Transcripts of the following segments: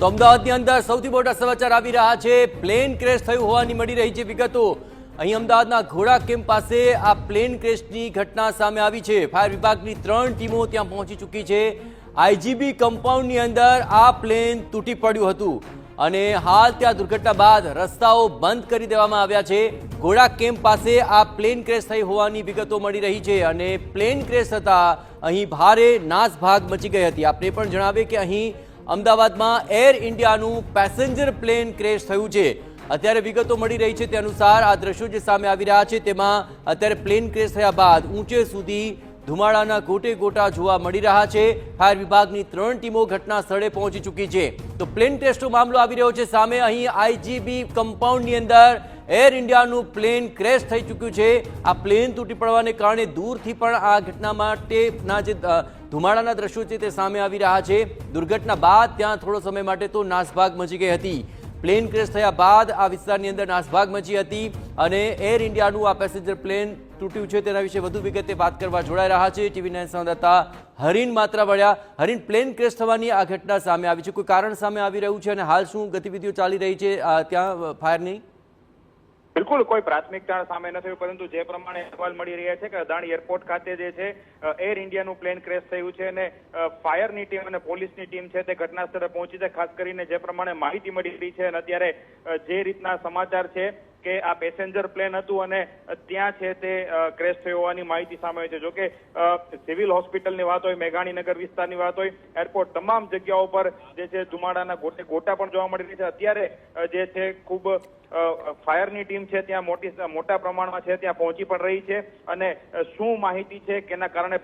તો અમદાવાદની અંદર સૌથી મોટા સમાચાર આવી રહ્યા છે। પ્લેન ક્રેશ થયું હોવાની મળી રહી છે વિગતો। અહીં અમદાવાદના ઘોડા કેમ્પ પાસે આ પ્લેન ક્રેશની ઘટના સામે આવી છે। ફાયર વિભાગની 3 ટીમો ત્યાં પહોંચી ચૂકી છે। આઈજીબી કમ્પાઉન્ડની અંદર આ પ્લેન તૂટી પડ્યું હતું અને હાલ ત્યાં દુર્ઘટના બાદ રસ્તાઓ બંધ કરી દેવામાં આવ્યા છે। ઘોડા કેમ્પ પાસે આ પ્લેન ક્રેશ થઈ હોવાની વિગતો મળી રહી છે અને પ્લેન ક્રેશ થતાં અહીં ભારે નાસભાગ મચી ગઈ હતી। આપણે પણ જણાવીએ કે અહીં અમદાવાદમાં એર ઇન્ડિયાનું પેસેન્જર પ્લેન ક્રેશ થયું છે। અત્યારે વિગતો મળી રહી છે તે અનુસાર આ દ્રશ્યો જે સામે આવી રહ્યા છે તેમાં અત્યારે પ્લેન ક્રેશ થયા બાદ ઊંચે સુધી ધુમાડાના ગોટે ગોટા જોવા મળી રહ્યા છે। ફાયર વિભાગની 3 ટીમો ઘટના સ્થળે પહોંચી ચૂકી છે। તો પ્લેન ક્રેશનો મામલો આવી રહ્યો છે સામે। અહીં આઈજીબી કમ્પાઉન્ડની અંદર એર ઇન્ડિયાનું પ્લેન ક્રેશ થઈ ચૂક્યું છે। આ પ્લેન તૂટી પડવાને કારણે દૂરથી પણ આ ઘટના માટેના જે ધુમાડાના દ્રશ્યો છે તે સામે આવી રહ્યા છે। દુર્ઘટના બાદ ત્યાં થોડો સમય માટે તો નાસભાગ મચી ગઈ હતી। પ્લેન ક્રેશ થયા બાદ આ વિસ્તારની અંદર નાસભાગ મચી હતી અને એર ઇન્ડિયાનું આ પેસેન્જર પ્લેન તૂટ્યું છે તેના વિશે વધુ વિગતે વાત કરવા જોડાઈ રહ્યા છે TV9 સંવાદદાતા હરીન માત્રાવાળા। હરીન, પ્લેન ક્રેશ થવાની આ ઘટના સામે આવી છે, કોઈ કારણ સામે આવી રહ્યું છે અને હાલ શું ગતિવિધિઓ ચાલી રહી છે ત્યાં ફાયરની? બિલકુલ કોઈ પ્રાથમિક જાણ સામે ન થયું, પરંતુ જે પ્રમાણે અહેવાલ મળી રહ્યા છે કે અદાણી એરપોર્ટ ખાતે જે છે એર ઇન્ડિયાનું પ્લેન ક્રેશ થયું છે અને ફાયરની ટીમ અને પોલીસની ટીમ છે તે ઘટના સ્થળે પહોંચી છે। ખાસ કરીને જે પ્રમાણે માહિતી મળી રહી છે અને અત્યારે જે રીતના સમાચાર છે કે આ પેસેન્જર પ્લેન હતું અને ત્યાં છે તે ક્રેશ થયો હોવાની માહિતી સામે આવી છે। જોકે સિવિલ હોસ્પિટલની વાત હોય, મેઘાણીનગર વિસ્તારની વાત હોય, એરપોર્ટ તમામ જગ્યાઓ પર જે છે ધુમાડાના ગોટા પણ જોવા મળી રહી છે। અત્યારે જે છે ખૂબ ફાયરની ટીમ છે ત્યાં મોટા પ્રમાણમાં છે ત્યાં પહોંચી પણ રહી છે અને શું માહિતી છે કેના કારણે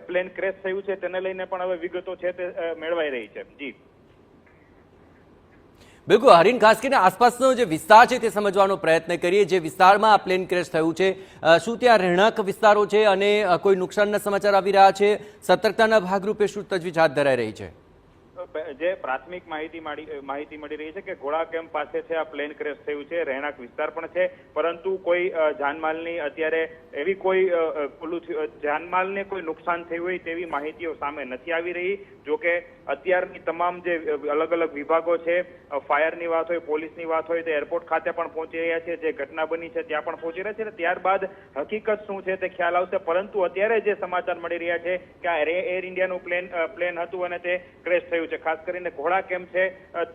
પ્લેન ક્રેશ થયું છે તેને લઈને પણ હવે વિગતો છે તે મેળવાઈ રહી છે। જી બિલકુલ હરીન, ખાસ કરીને આસપાસનો જે વિસ્તાર છે તે સમજવાનો પ્રયત્ન કરીએ। જે વિસ્તારમાં આ પ્લેન ક્રેશ થયું છે શું ત્યાં રહેણાંક વિસ્તારો છે અને કોઈ નુકસાનના સમાચાર આવી રહ્યા છે? સતર્કતાના ભાગરૂપે શું તજવીજ હાથ ધરાઈ રહી છે? જે પ્રાથમિક માહિતી મળી રહી છે કે ઘોડા કેમ્પ પાસે છે આ પ્લેન ક્રેશ થયું છે। રહેણાંક વિસ્તાર પણ છે, પરંતુ કોઈ જાનમાલની અત્યારે એવી કોઈ જાનમાલને કોઈ નુકસાન થયું હોય તેવી માહિતીઓ સામે નથી આવી રહી। જોકે અત્યારની તમામ જે અલગ અલગ વિભાગો છે, ફાયરની વાત હોય, પોલીસની વાત હોય, તે એરપોર્ટ ખાતે પણ પહોંચી રહ્યા છે। જે ઘટના બની છે ત્યાં પણ પહોંચી રહ્યા છે। ત્યારબાદ હકીકત શું છે તે ખ્યાલ આવશે, પરંતુ અત્યારે જે સમાચાર મળી રહ્યા છે કે આ એર ઇન્ડિયાનું પ્લેન હતું અને તે ક્રેશ થયું છે। ખાસ કરીને ઘોડા કેમ્પ છે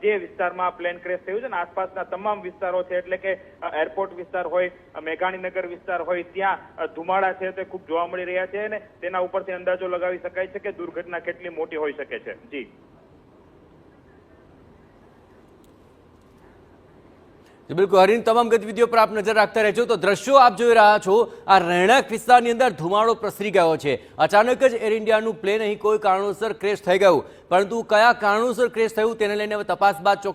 તે વિસ્તારમાં પ્લેન ક્રેશ થયું છે અને આસપાસના તમામ વિસ્તારો છે એટલે કે એરપોર્ટ વિસ્તાર હોય, મેઘાણીનગર વિસ્તાર હોય, ત્યાં ધુમાડા છે તે ખૂબ જોવા મળી રહ્યા છે અને તેના ઉપરથી અંદાજો લગાવી શકાય છે કે દુર્ઘટના કેટલી મોટી હોઈ શકે છે। જી બિલકુલ હરીન, તમામ ગતિવિધિઓ પર આપ નજર રાખતા રહેજો। તો દ્રશ્યો આપ જોઈ રહ્યા છો, આ રહેણાંક વિસ્તારની અંદર ધુમાડો પ્રસરી ગયો છે। અચાનક જ એર ઇન્ડિયાનું પ્લેન અહીં કોઈ કારણોસર ક્રેશ થઈ ગયું, પરંતુ કયા કારણોસર ક્રેશ થયું તેને લઈને હવે તપાસ બાદ ચોક્કસ